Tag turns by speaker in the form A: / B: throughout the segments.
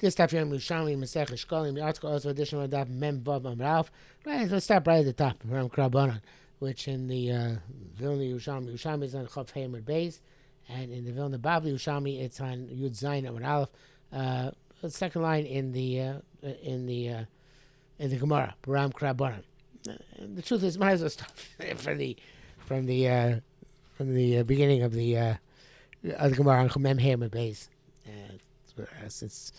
A: This daf Yerushalmi Shekalim. The article also additional daf Mem Vav Amralf. Right, let's stop right at the top from Krabanan, which in the Vilna Yerushalmi is on Chav Hamer Beis, and in the Vilna Bavli Yerushalmi it's on Yud Zayin Amralf. The second line in the Gemara, Baram Krabanan. The truth is, might as well start from the beginning of the Gemara on Mem Hamer Beis. Since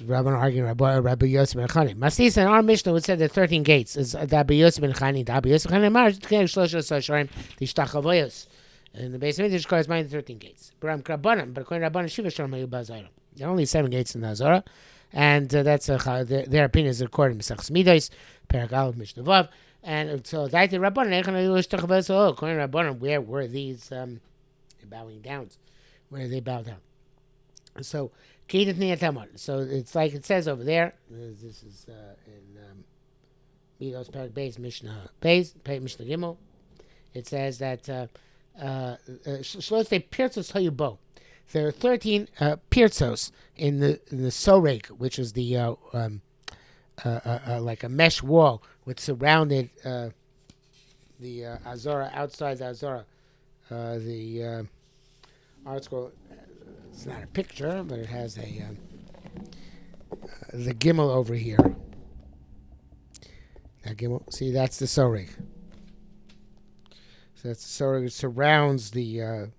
A: Rabbi arguing Rabbi Yosef ben Chani. Masis and our Mishnah would say there are 13 gates. Is Rabbi Yosef ben Chani, Rabbi Yosef ben Chani, Marj, Shlosh Sasharim, the Shtachavoyos. And the base of it corresponds to 13 gates. But according to Rabbanan Shiva Shalom Bazara. There are only 7 gates in the Azara, and that's their opinion is according to Mesachs Midos, Perek Aleph Mishnah Vav. And so Daiti Rabbanan, according to Rabbanan, where were these bowing downs? Where they bow down. So, so it's like it says over there. This is in Midos Perek Beis Mishnah Beis Mishnah Gimel. It says that Shlosh Pirtzos Hayubo. There are 13 pirtzos in the soreg, which is the like a mesh wall which surrounded the Azora, outside the Azora. The article, it's not a picture, but it has a the gimel over here. That gimel, see, that's the soreg. So that's the soreg. It surrounds the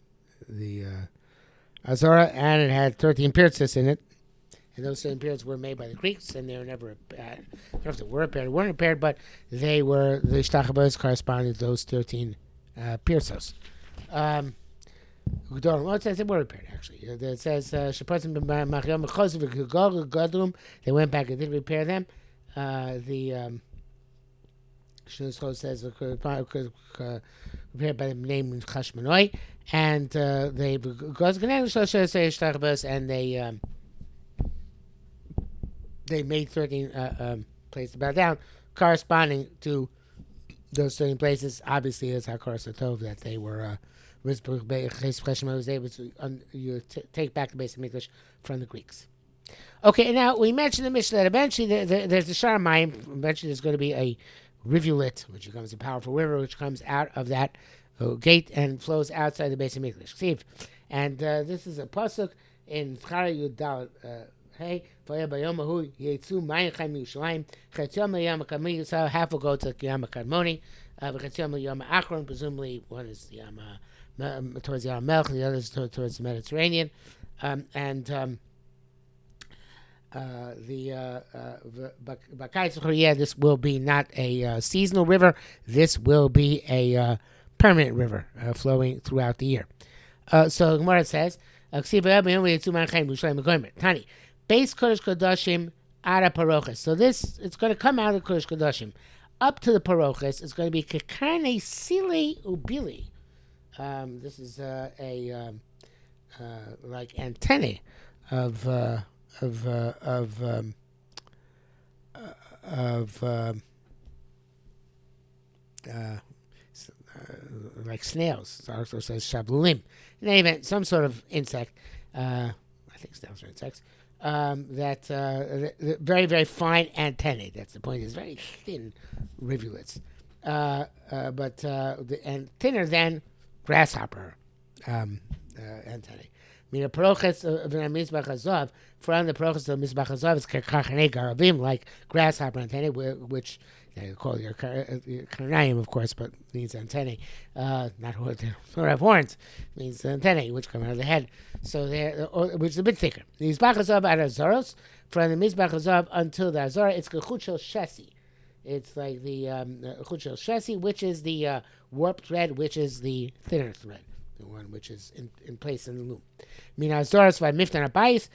A: Azora, and it had 13 pirtzos in it. And those same pirtzos were made by the Greeks, and they were never I don't know if they were repaired or weren't repaired, but they were, the shtachabos corresponded to those 13 pirtzos. Well, it says they were repaired, actually. It says, they went back and did repair them. The Shlosh says, repaired by the name Chashmonoi, and they made 13 places to bow down, corresponding to those 13 places. Obviously, it's HaKar Satov that they were was able to take back the base of English from the Greeks. Okay, now we mentioned the Mishnah that eventually there's the Sharamayim. Eventually there's going to be a rivulet, which becomes a powerful river, which comes out of that gate and flows outside the base of English. And this is a pasuk in Chara Yud Dalet. Hey, half will go to Yom Kadmoni, presumably one is the towards the Yam Melch, the other is towards the Mediterranean, this will be not a seasonal river. This will be a permanent river flowing throughout the year. So Gemara says, Tani, Beis Kodesh Kodashim Ara Paroches. So this, it's going to come out of Kodesh Kodashim up to the Paroches. It's going to be Kekarne Sile Ubili. This is like antennae of like snails. It also says shablulim. In any event, some sort of insect. I think snails are insects. That very, very fine antennae. That's the point. It's very thin rivulets, and thinner than grasshopper antennae. Mina paroches of the Mizbach Hazav, from the paroches of Mizbach Hazav is Karchanei Garabim, like grasshopper antennae, which they call your Karnaim, of course, but means antennae. Not horns, they don't have horns. It means antennae, which come out of the head. So which is a bit thicker. The Mizbach Hazav at Azaros, from the Mizbach Hazav until the Azara, it's Kechut Shel Shesi. It's like the Kechut Shel Shesi, which is the warp thread, which is the thinner thread, the one which is in place in the loom. Mina Azaros by Miftan Abayis,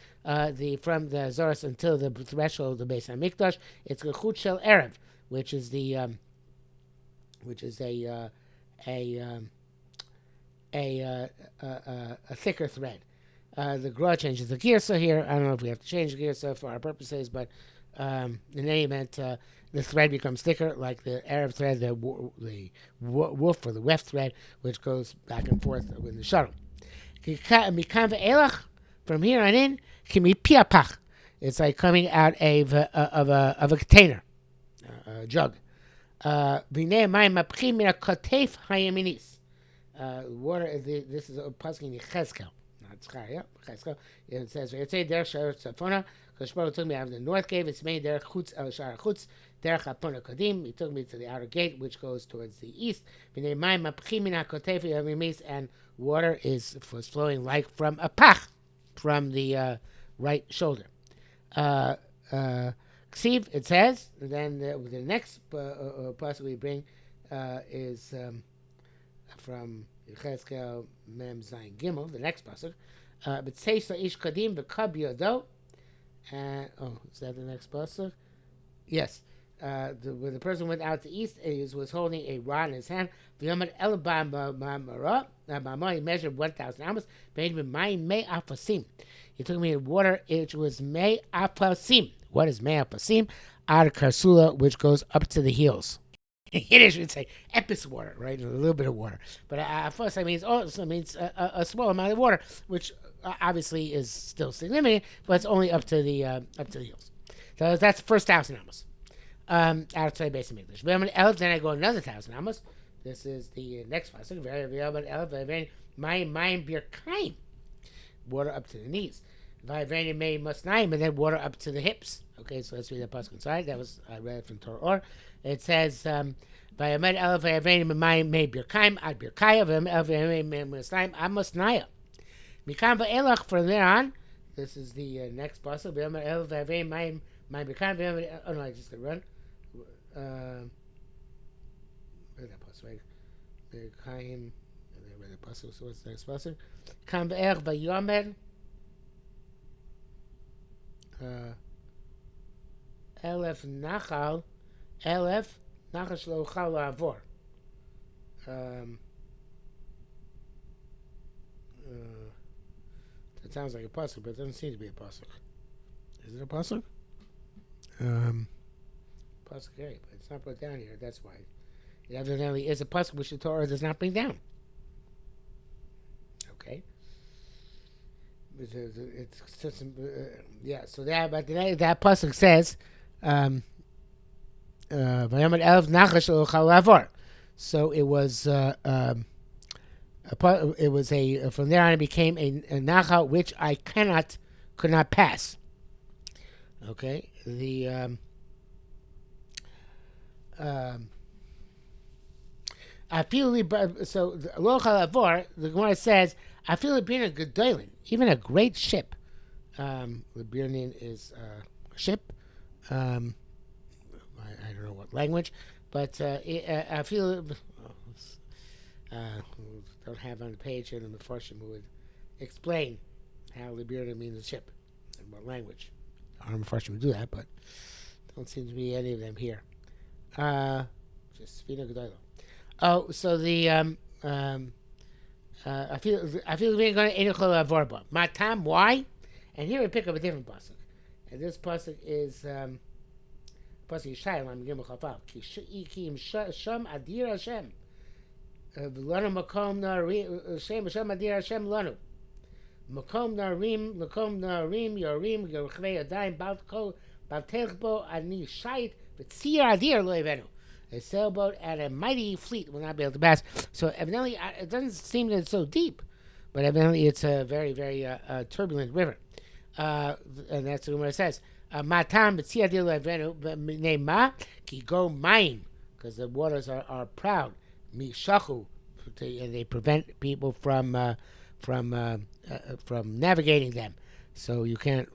A: from the Azaros until the threshold of the base of Mikdash, it's Kechut Shel Erev, which is a thicker thread. The Gra changes the girsa here. I don't know if we have to change the girsa for our purposes, but in any event, the thread becomes thicker, like the Arab thread, the wolf or the weft thread, which goes back and forth with the shuttle. from here on in, kimi piapach. It's like coming out of a container, a jug. V'nei mayim mapchim min hakotef hayaminis. Water. This is a pasuk in Yechezkel. Not Tzchariah. Yechezkel. It says, "V'yotzei derech sha'ar tzafona." Because Shmuel took me out of the north gate. It's made derech chutz el sha'ar chutz. Derech hapona kadim. He took me to the outer gate, which goes towards the east. V'nei mayim mapchim min hakotef hayaminis, and water was flowing like from a pach, from the right shoulder. Ksiv, it says. Then the next pasuk we bring is from Yechezkel Mem Zayin Gimel, the next pasuk. But Seis Ish Kadim v'Kab Yodo. Is that the next pasuk? Yes. When the person went out to east, he was holding a rod in his hand. V'Yomad Elba Ma'amah, he measured 1,000 amos. Made him May Afasim. He took me in water, which was May Afasim. What is May Afasim? Ad Karsula, which goes up to the heels. In Yiddish, we'd say epis water, right? A little bit of water. But first, it means a small amount of water, which obviously is still significant, but it's only up to the heels. So that's the first 1,000 amos. Outside base of English. Then I go another 1,000 amos. This is the next pasuk. Mayim birkaim, water up to the knees. And then water up to the hips. Okay, so let's read that pasuk inside. That was I read from Torah Or. It says, "Vayamed elef vayavein mayim may birkaim ad birkaya vayamed musnaim amusnaya." Mikam va'elach, from there on. This is the next pasuk. Vayamed elef vayavein mayim birkaim vayamed. Oh no, I just got to run. Where's that pasuk? Right? Birkaim. I read the pasuk. So what's the next pasuk? Kam va'elach vayomed. Elef nachal. Elef nachal shlo chal la'avor. That sounds like a pasuk, but it doesn't seem to be a pasuk. Is it a pasuk? Pasuk A, but it's not put down here. That's why. It evidently is a pasuk which the Torah does not bring down. Okay. It's yeah. So that, but that pasuk says. So it was from there on it became a nachal which I could not pass. Okay, I feel so lo chalavor. The Gemara says I feel it being a gedolim, even a great ship. Libirnin is a ship. I don't know what language, but I feel don't have on the page here the Mefarshim who would explain how Libirna means a ship and what language. I don't know if Mefarshim would do that, but don't seem to be any of them here. Just Svina Gedolah. Oh, so the I feel we're going to Enochol Avorba. Matam, why? And here we pick up a different pasuk. And this pasuk is pasuk Yishayim Gimel Chafal. Ki im Sham Adir Hashem. V'lanu makom narim Hashem Adir Hashem lanu. Makom narim yorim yorchvei yadayim bal telchbo ani shayit v'tzir adir lo yivenu. A sailboat and a mighty fleet will not be able to pass. So evidently, it doesn't seem that it's so deep, but evidently it's a very, very turbulent river. And that's what it says. Matam b'tzir adir lo yivenu v'nei ki go mayim, because the waters are proud. Mishachu, and they prevent people from navigating them. So you can't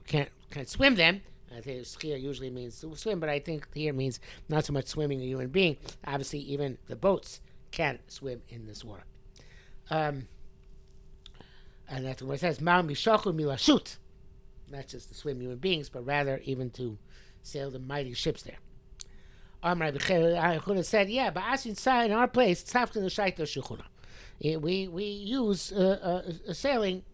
A: swim them. I think schia usually means to swim, but I think here means not so much swimming a human being. Obviously, even the boats can't swim in this water. And that's what it says. Ma mishachu milashut. Not just to swim human beings, but rather even to sail the mighty ships there. Amar Yehuda said, yeah, but as inside in our place, we use sailing,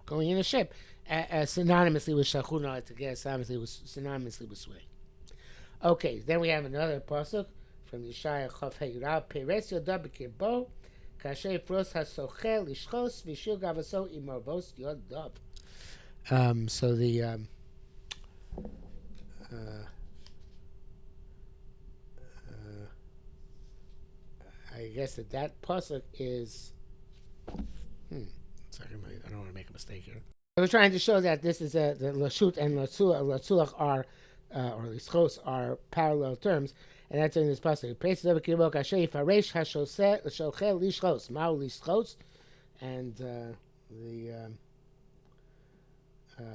A: going in a ship, synonymously with shachuna, to get synonymously with swimming. Okay, then we have another pasuk from Yeshaya Chav Heyurav. Peres yodav b'kirbo, kasher fros hasochel lishchos v'shil gavaso imorvos yodav. So the uh, uh, I guess that pasuk is. Second, I don't want to make a mistake here. I was trying to show that this is the lashut and latzuach are, or lischos are parallel terms, and that's in this pasuk. Praise the Lord, Hashem, Faresh Hashoseh Shochel Lishchos, Ma'u Lishchos, and the uh,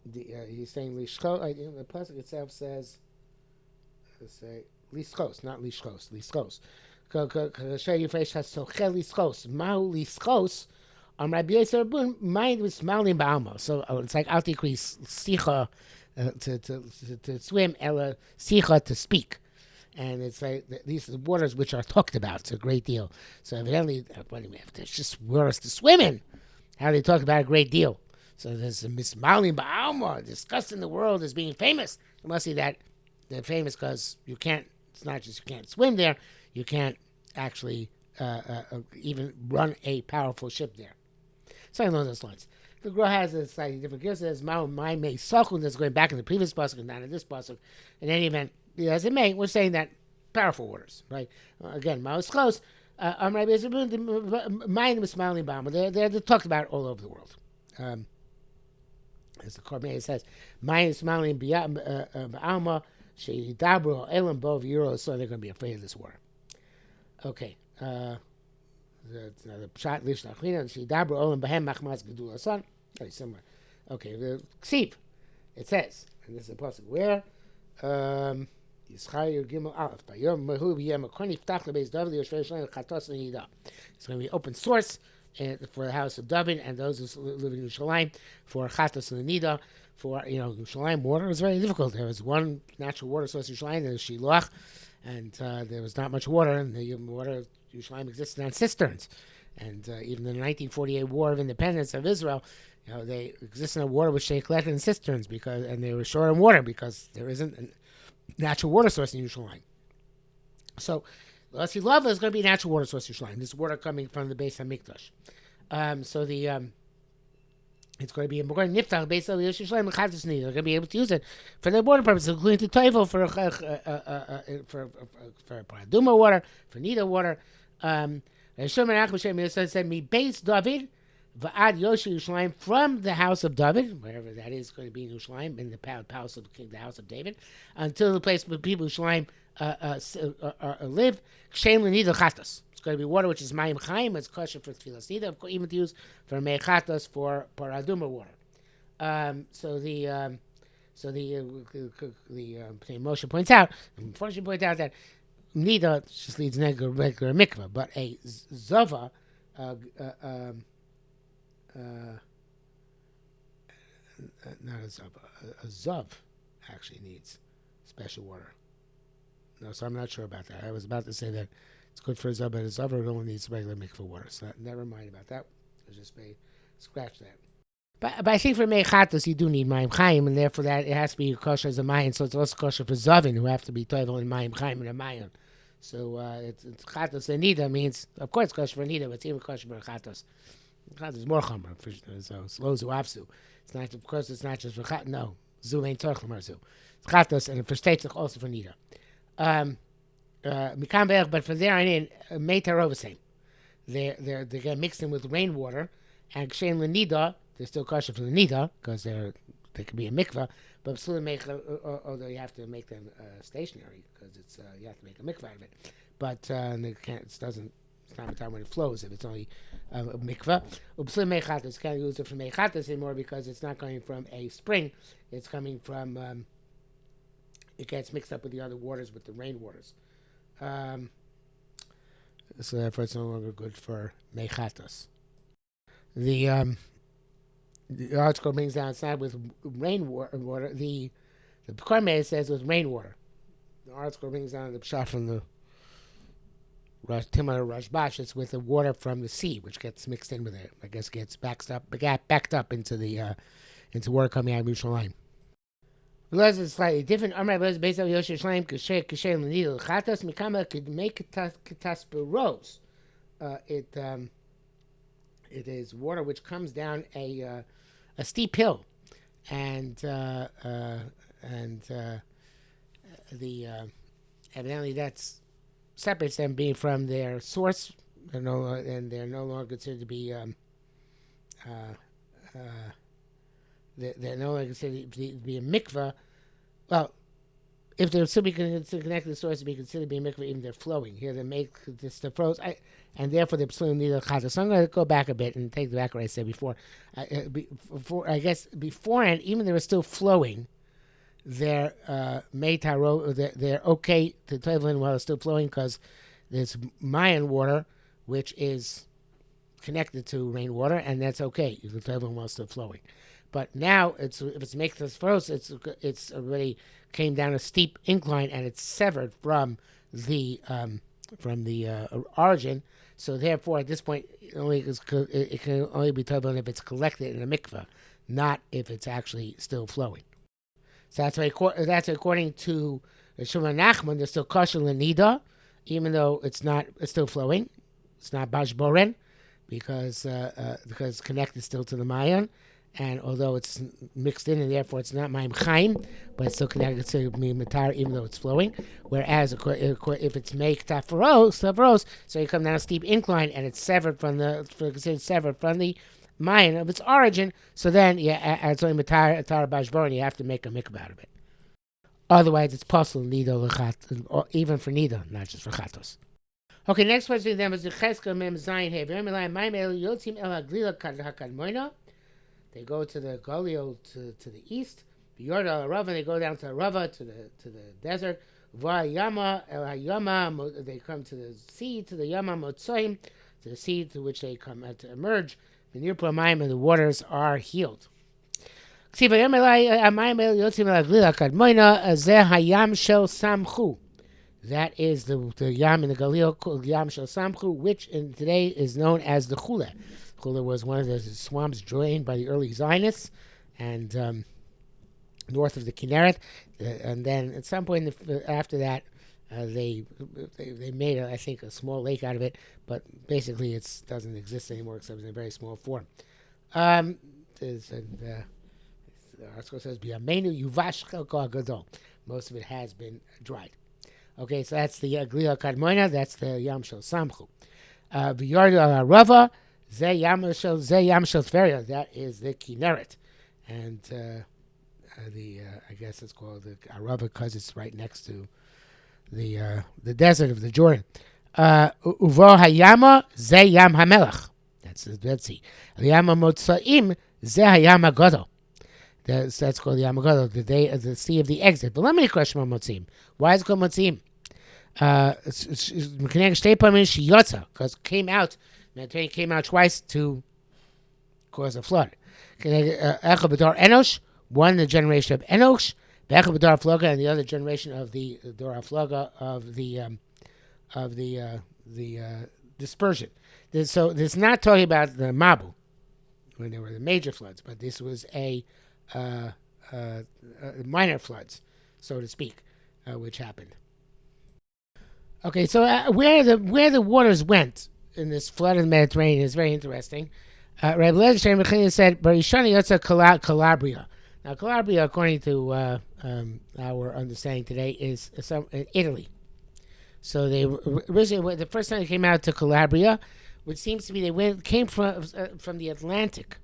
A: the he's saying lishchos. The pasuk itself says, let's say lischos, not lishchos, lischos. Kasher Yifresh Hasochel Lischos, Ma'u Lischos. Rabbi Yosef Rabun, mind was smiling ba'alma. So it's like altikri sicha to swim, ella sicha to speak. And it's like these are the waters which are talked about. It's a great deal. So evidently, if there's just waters to swim in, how they talk about a great deal. So there's a mismalim ba'alma discussed in the world as being famous. You must see that they're famous because you can't. It's not just you can't swim there. You can't actually even run a powerful ship there. So along those lines. The Gra has a slightly different gear. It says Mao Mai Mei Sachun. That's going back in the previous pasuk and not in this pasuk. In any event, as it may, we're saying that powerful waters, right? Again, Mao is close. They're talked about all over the world. As the Korban says, Mai Smiling Ba'alma Sheidabro Elam Bov Euro. So they're going to be afraid of this water. Okay. The pshat lishnachlina shidabru olam behem machmas gedula son. Very similar. Okay, the ksiv. It says, and this is a pasuk where Yischayer Gimel Aleph. Bayom Mehu B'Yem Akoni Ftach LeBeis David Yoshvei Shleim Chatos Nida. It's going to be open source for the house of David and those who live in Yerushalayim for Chatos Nida. For Yerushalayim water was very difficult. There was one natural water source in Yerushalayim, there was Shiloach, and there was not much water, and the water Yerushalayim existed on cisterns. And even in the 1948 War of Independence of Israel, they existed on water which they collected in cisterns and they were short on water because there isn't a natural water source in Yerushalayim. So, Lasi Lava is going to be a natural water source in Yerushalayim. This water coming from the base of Mikdash. It's going to be more niftach based on Yerushalayim Chatzos Nida. They're going to be able to use it for their water purposes, including to Toivel for Paraduma water, for Nida water. Said me base David va'ad Yoshi Yerushalayim, from the house of David, wherever that is going to be in Yerushalayim, in the palace of the king, the house of David, until the place where people Yerushalayim live. Kshem l'nida chatas. It's going to be water which is mayim chaim. It's kosher for tefillas nida, even to use for mechatas for paraduma water. Moshe points out, and Moshe points out that nida just leads regular mikvah, but a zava, not a zava, a zav actually needs special water. No, so I'm not sure about that. I was about to say that it's good for a zav, but a zav only needs regular mikvah water. So never mind about that. I just may scratch that. But I think for mechatos you do need mayim chaim, and therefore that it has to be kosher as a mayan. So it's also kosher for zavin who have to be toivel in mayim chaim and a mayan. So it's chatos and nida means, of course, kosher for nida, but it's even kosher for chatos. Chatos is more chomer, so it's lo zu afzu. It's not, of course, it's not just for chatos. No, zu ain't torch lemar zu. It's chatos, and it verstates also for nida. But from there on in, meitarov is same. They get mixed in with rainwater, and kshen lenida. They're still kosher for the nida because they could be a mikvah, but although you have to make them stationary because it's you have to make a mikvah out of it. But they can't. It's not a time when it flows if it's only a mikvah. Upslim mechatas can't use it for mechatas anymore because it's not coming from a spring. It's coming from. It gets mixed up with the other waters, with the rain waters. So therefore, it's no longer good for mechatas. The article brings down outside with rainwater. The Kormeh says with rainwater. The article brings down the pshat from the Timur Rashbash. It's with the water from the sea, which gets mixed in with it. I guess gets backed up into the into water coming out of Yerushalayim. Lez is slightly different. Amar Lez based on Yerushalayim kasher l'nidul chatas mikama could make katasperos. It is water which comes down a steep hill, and the evidently that's separates them being from their source, and they're no longer considered to be uh, uh, they're no longer considered to be a mikvah. Well, if they're still be connected to the source to be considered to be a mikvah, even they're flowing. Here they make this the froze, and therefore they're pursuing neither chata. So I'm going to go back a bit and take back what I said before. I guess beforehand, even they were still flowing, they're meitaro. They're okay to toivlin while it's still flowing because there's Mayan water, which is connected to rainwater, and that's okay. You can toivlin while it's still flowing. But now if it's make this froze, it's already came down a steep incline and it's severed from the origin. So therefore, at this point, it can only be toivlin if it's collected in a mikveh, not if it's actually still flowing. So that's according to Shimon Nachman. There's still kosher lenida, even though it's still flowing. It's not bashboren because connected still to the mayan, and although it's mixed in and therefore it's not mayim chaim, but it's still connected to matar even though it's flowing. Whereas if it's make tafros, so you come down a steep incline and it's severed from the mayan of its origin, so then it's only matar bashboren. You have to make a mikvah out of it. Otherwise, it's possible nido lechat, or even for nido, not just for chatos. Okay, next question then was the Cheska Mem Zayin Hey. Yotzim El Haglila Kadmoina. They go to the Galileo to the east. Yorda Rava, they go down to Rava to the desert. Vayama El Hayama, they come to the sea, to the Yama Motsoim, to the sea to which they come to emerge. The near Plamayim and the waters are healed. That is the Yam in the Galil, Yam Shel Samchu, which today is known as the Chule. Chule was one of the swamps drained by the early Zionists, and north of the Kinneret. And then at some point after that, they made, I think, a small lake out of it, but basically it doesn't exist anymore except in a very small form. Our school says, most of it has been dried. Okay, so that's the Glila Kadmoina, that's the Yam Shel Samchu. V'yardu Rava, Ze Yam Shel Tveria, that is the Kinneret. And I guess it's called the Arava because it's right next to the desert of the Jordan. Uvo Hayama, Ze Yam HaMelech, that's the Dead Sea. Yam HaMotzaim, Ze Hayam HaGodol. That's called the Yam HaGodol, the Sea of the Exit. But let me question about Motzim. Why is it called Motzim? Because Mediterranean came out twice to cause a flood. Enosh, one the generation of Enosh, B'dar Floga, and the other generation of the Dora Floga of the dispersion. So this is not talking about the Mabu when there were the major floods, but this was a minor floods, so to speak, which happened. Okay, so where the waters went in this flood in the Mediterranean is very interesting. Rabbi Lezer Shemachini said, "Barishani Yotza Calabria." Now, Calabria, according to our understanding today, is Italy. So they originally, the first time they came out to Calabria, which seems to be came from the Atlantic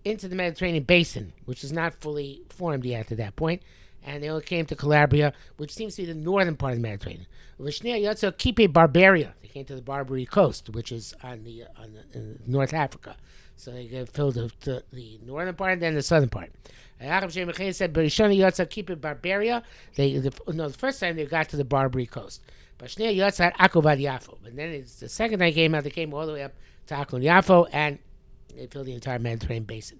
A: into the Mediterranean basin, which is not fully formed yet at that point, and they only came to Calabria, which seems to be the northern part of the Mediterranean. Vishnia Yotza Kipe Barbaria. They came to the Barbary coast, which is in North Africa. So they filled the northern part and then the southern part. Yaakov Shem said, "Berishana Yotza Kipe Barbaria." The first time they got to the Barbary coast. Bashnia Yotza Akovad Yafo. But then the second time they came out, they came all the way up to Akon Yafo, and they filled the entire Mediterranean basin.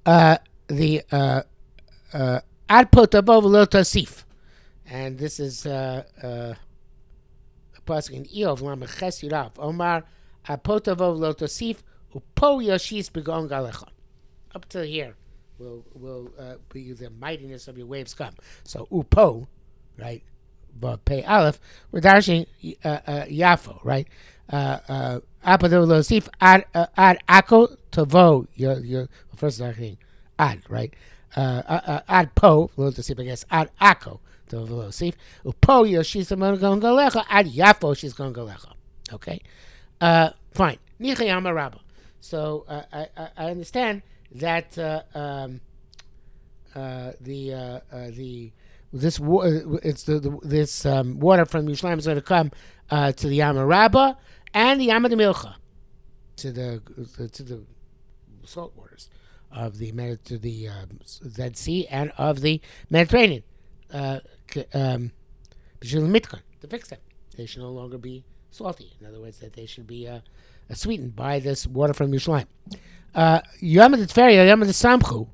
A: Ad Potavov Lo Tosif. And this is a pasuk in Eov Lameches Yirav Omar Apotavov Lo Tosif Upo Yoshis Begon Galecha. Up to here will be the mightiness of your waves come. So Upo, right? But Pei Aleph, we're dashing Yafo, right? Apadol Losif ad ako tovo. Your first thing ad, right? Ad po Losif, I guess ad ako tovo Losif. Upo Yoshisa Gongalecha ad Yafo she's Gongalecha. Okay, fine. Nichayama Rabba. So I understand that the this it's this water from Yerushalmi is going to come to the Yama Rabbah and the Yama de Milcha, to the salt waters of the Dead Sea and of the Mediterranean. To fix them, they should no longer be salty. In other words, that they should be sweetened by this water from Yerushalayim. Yom Teferi, Yom Samchu.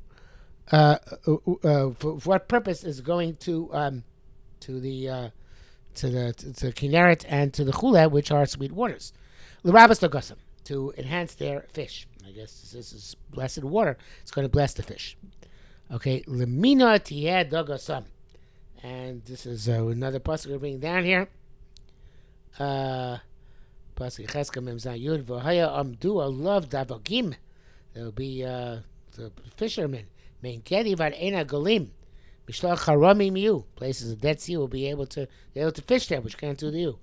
A: For what purpose is going to Kinneret and to the Chule, which are sweet waters? L'Rabbas Lagosam, to enhance their fish. I guess this is blessed water. It's going to bless the fish. Okay, Lemina Tieh Dogosam, and this is another pasuk we're bringing down here. Pasuk Cheska Mem Zayin Yud V'Haya Amdu Alav Davagim. There will be the fishermen. Mein Kedi Vad Ena Golim. Mishlach Haramim Yu. Places of Dead Sea will be able to fish there, which can't do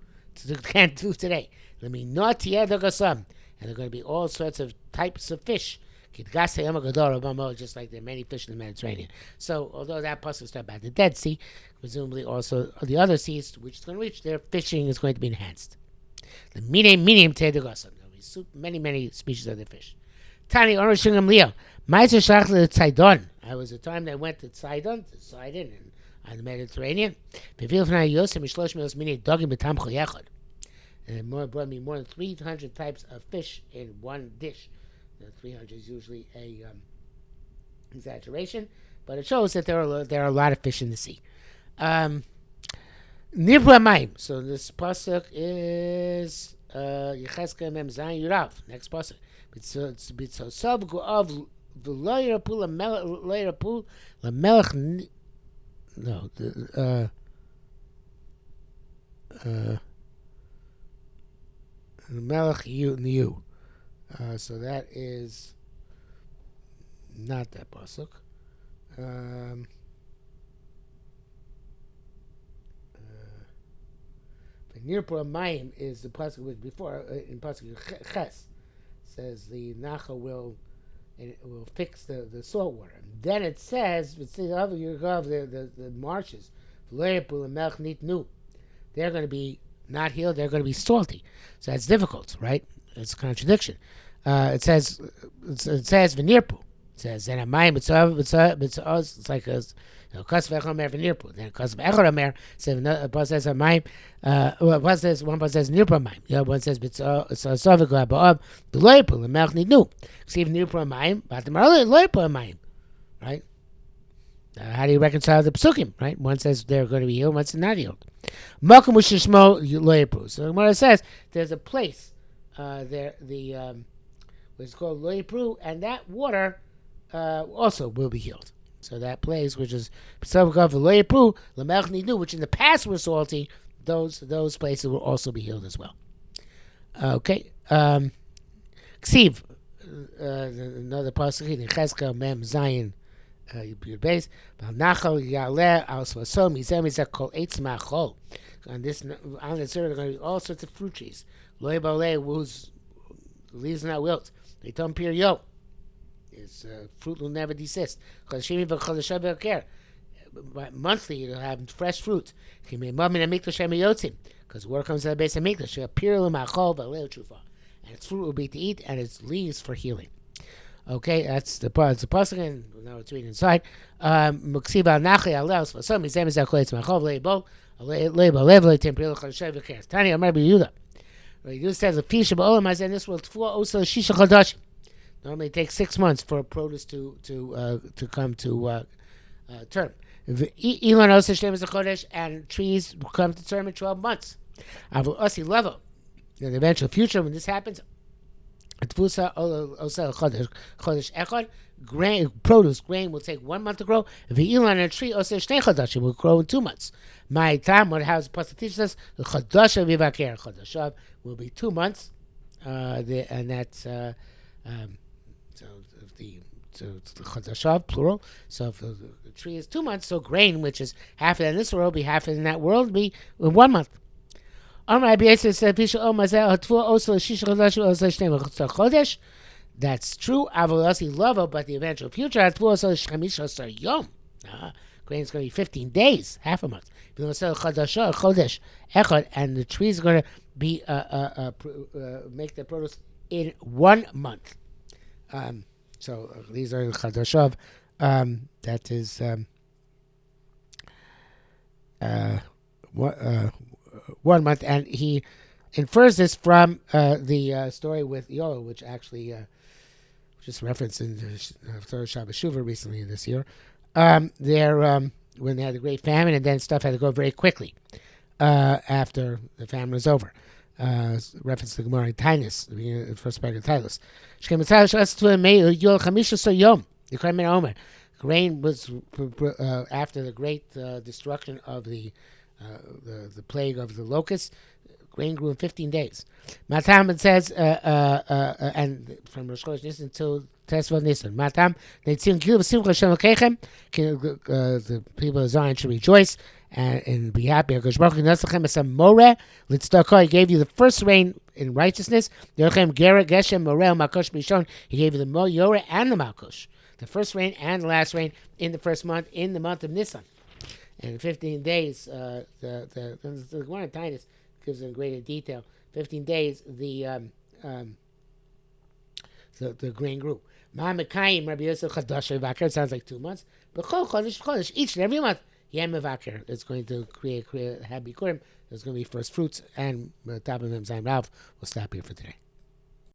A: can't do today. Let me not Tieh Dogosam. And there are going to be all sorts of types of fish. Just like there are many fish in the Mediterranean. So, although that pasuk is talking about the Dead Sea, presumably also the other seas which is going to reach, their fishing is going to be enhanced. The medium te'edogosam. There will be many species of the fish. Tani Orishungam Leo. Meiser Shach le Tzidon. I was a time that I went to Sidon and on the Mediterranean. And it brought me more than 300 types of fish in one dish. 300 is usually a exaggeration, but it shows that there are a lot of fish in the sea. Nivra Maim. So this pasuk is Yechezkel Mem Zayin Yurav. Next pasuk. Bitzosav Guav V'Lo Yirapul Lamelech. No. Melech Yu. So that is not that pasuk. Nirpur Mayim is the pasuk which before in pasuk Ches says the Nacha will fix the salt water. Then it says the marshes they're going to be not healed, they're going to be salty. So that's difficult, right? It's a contradiction. It says v'nirpu. It says then amayim it's like a kas v'echomer v'nirpu. Then kas v'echomer says amayim. One says nirpu amayim. The other one says b'tzav ba'av v'loypu l'melch nidnu. See nirpu amayim, but the loypu amayim, right? How do you reconcile the psukim, right? One says they're going to be healed, one says not healed. Makom u'shishmo loypu. So the Gemara says there's a place it's called loypu, and that water also will be healed. So that place, which is loypu, l'melch nidnu, which in the past were salty, those places will also be healed as well. Okay. Ksiv, another pasuk in Chezkel Mem Zayin. Your base, Nachal Yaleh Al Svasom Mizem Mizek Kol Eitz Machol. On this earth, there are going to be all sorts of fruit trees. Loy Balei, whose leaves not wilt. They don't appear yo. Its fruit will never desist. Monthly, you'll have fresh fruit. Because water comes to the base of Mikdash. And its fruit will be to eat, and its leaves for healing. Okay, that's the part. It's the pasuk, and now it's reading inside. Muksiba nachli aleos for some mizem is akoyetz machov leibol leibol tempril chadashay v'keres. Tani Amar Yehuda. Yehuda says the fish of olam and this will tfua also shisha chadash. Normally, it takes 6 months for produce to come to term. Elon also shem is a chodesh, and trees will come to term in 12 months. Avu osi level. In the eventual future, when this happens. Produce grain will take 1 month to grow. V'ilan a tree will grow in 2 months. My time, what has Pasuk teaches us, the chadasha vivaker chadashav will be 2 months, And that's so it's the chadashav plural. So if the tree is 2 months, so grain, which is half it in this world, be half it in that world, be 1 month. That's true. Avolasi lava, but the eventual future has yom. Grain is going to be 15 days, half a month. And the tree is going to be make the produce in 1 month. So these are the chadashav. That is 1 month, and he infers this from the story with Yoel, which actually just referenced in the third Shabbat Shuvah recently this year. When they had the great famine, and then stuff had to go very quickly after the famine was over. Reference to the Gemara in Tainus, the first part of Tainus. Grain was after the great destruction of the plague of the locusts. Grain grew in 15 days. Matam, says, and from Rosh Chodesh Nisan until Tesvav Nisan. Matam, the people of Zion should rejoice and be happy. He gave you the first rain in righteousness. He gave you the Yoreh and the Malkush. The first rain and the last rain in the first month, in the month of Nisan. And in 15 days, the Gemara Titus gives in greater detail. 15 days, the grain grew. Ma'amekayim Rabbi Yosef Chadash Vaker. It sounds like 2 months, but Chodesh, each and every month, Yem Vaker. It's going to create happy Bikurim. There's going to be first fruits, and top of them, Zayin Rav. We'll stop here for today.